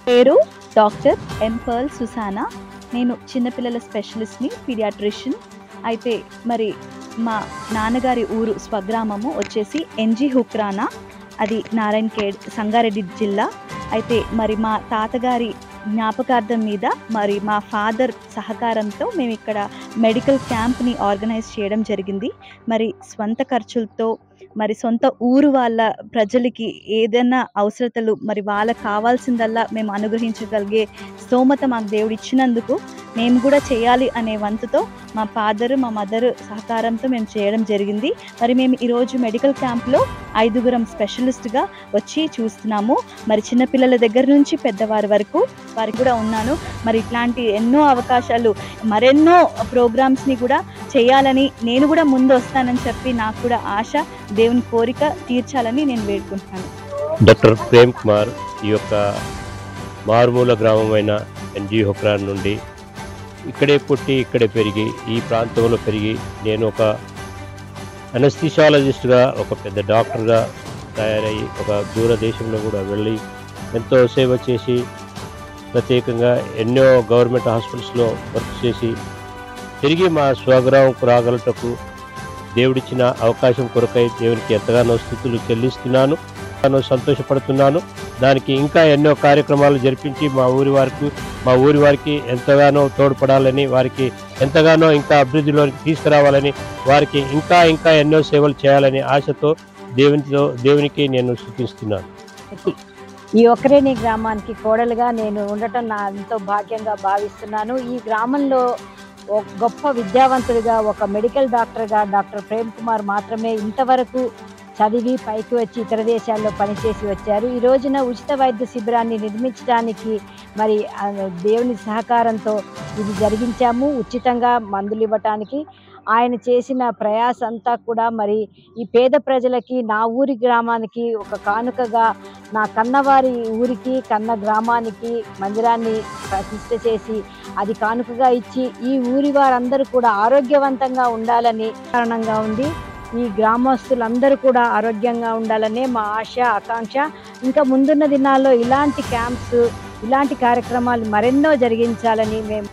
పేరు doctor M pearl సుసానా. నేను చిన్నపిల్లల స్పెషలిస్ట్ని, పీడియాట్రిషియన్. అయితే మరి మా నాన్నగారి ఊరు స్వగ్రామము వచ్చేసి ఎన్జి హుక్రానా, అది నారాయణఖేడ్, సంగారెడ్డి జిల్లా. అయితే మరి మా తాతగారి జ్ఞాపకార్థం మీద మరి మా ఫాదర్ సహకారంతో మేము ఇక్కడ మెడికల్ క్యాంప్ని ఆర్గనైజ్ చేయడం జరిగింది. మరి స్వంత ఖర్చులతో మరి సొంత ఊరు వాళ్ళ ప్రజలకి ఏదైనా అవసరతలు మరి వాళ్ళకి కావాల్సిందల్లా మేము అనుగ్రహించగలిగే స్తోమత మాకు దేవుడు ఇచ్చినందుకు మేము కూడా చేయాలి అనే వంతుతో మా ఫాదర్, మా మదర్ సహకారంతో మేము చేయడం జరిగింది. మరి మేము ఈరోజు మెడికల్ క్యాంప్లో 5గురం స్పెషలిస్ట్గా వచ్చి చూస్తున్నాము. మరి చిన్నపిల్లల దగ్గర నుంచి పెద్దవారి వరకు వారికి కూడా ఉన్నాను. మరి ఇట్లాంటి ఎన్నో అవకాశాలు, మరెన్నో ప్రోగ్రామ్స్ని కూడా చేయాలని నేను కూడా ముందు వస్తానని చెప్పి నాకు కూడా ఆశ, దేవుని కోరిక తీర్చాలని నేను వేడుకుంటున్నాను. డాక్టర్ ప్రేమ్ కుమార్ ఈ యొక్క మారుమూల గ్రామమైన ఎన్జి హుక్రాన్ నుండి ఇక్కడే పుట్టి ఇక్కడే పెరిగి ఈ ప్రాంతంలో పెరిగి నేను ఒక అనస్థిషియాలజిస్ట్గా, ఒక పెద్ద డాక్టర్గా తయారయ్యి ఒక దూరదేశంలో కూడా వెళ్ళి ఎంతో సేవ చేసి ప్రత్యేకంగా ఎన్నో గవర్నమెంట్ హాస్పిటల్స్లో వర్క్ చేసి తిరిగి మా స్వగ్రామంకు రాగలటకు దేవుడిచ్చిన అవకాశం కొరకై దేవునికి ఎంతగానో స్తుతులు చెల్లిస్తున్నాను, సంతోషపడుతున్నాను. దానికి ఇంకా ఎన్నో కార్యక్రమాలు జరిపించి మా ఊరి వారికి ఎంతగానో తోడ్పడాలని, వారికి ఎంతగానో ఇంకా అభివృద్ధిలోకి తీసుకురావాలని, వారికి ఇంకా ఇంకా ఎన్నో సేవలు చేయాలని ఆశతో దేవునికి నేను స్తుతిస్తున్నాను. ఈ ఒక్కరేని గ్రామానికి కోడలుగా నేను ఉండటం నా ఎంతో భాగ్యంగా భావిస్తున్నాను. ఈ గ్రామంలో ఒక గొప్ప విద్యావంతుడిగా, ఒక మెడికల్ డాక్టర్గా డాక్టర్ ప్రేమ్ కుమార్ మాత్రమే ఇంతవరకు చదివి పైకి వచ్చి ఇతర దేశాల్లో పనిచేసి వచ్చారు. ఈ రోజున ఉచిత వైద్య శిబిరాన్ని నిర్మించడానికి మరి దేవుని సహకారంతో ఇది జరిగించాము. ఉచితంగా మందులు ఇవ్వటానికి ఆయన చేసిన ప్రయాస అంతా కూడా మరి ఈ పేద ప్రజలకి, నా ఊరి గ్రామానికి ఒక కానుకగా, నా కన్నవారి ఊరికి, కన్న గ్రామానికి మందిరాన్ని ప్రతిష్ఠ చేసి అది కానుకగా ఇచ్చి ఈ ఊరి వారందరూ కూడా ఆరోగ్యవంతంగా ఉండాలని కారణంగా ఉంది. ఈ గ్రామస్తులందరూ కూడా ఆరోగ్యంగా ఉండాలనే మా ఆశ, ఆకాంక్ష. ఇంకా ముందున్న దినాల్లో ఇలాంటి క్యాంప్స్, ఇలాంటి కార్యక్రమాలు మరెన్నో జరిగించాలని మేము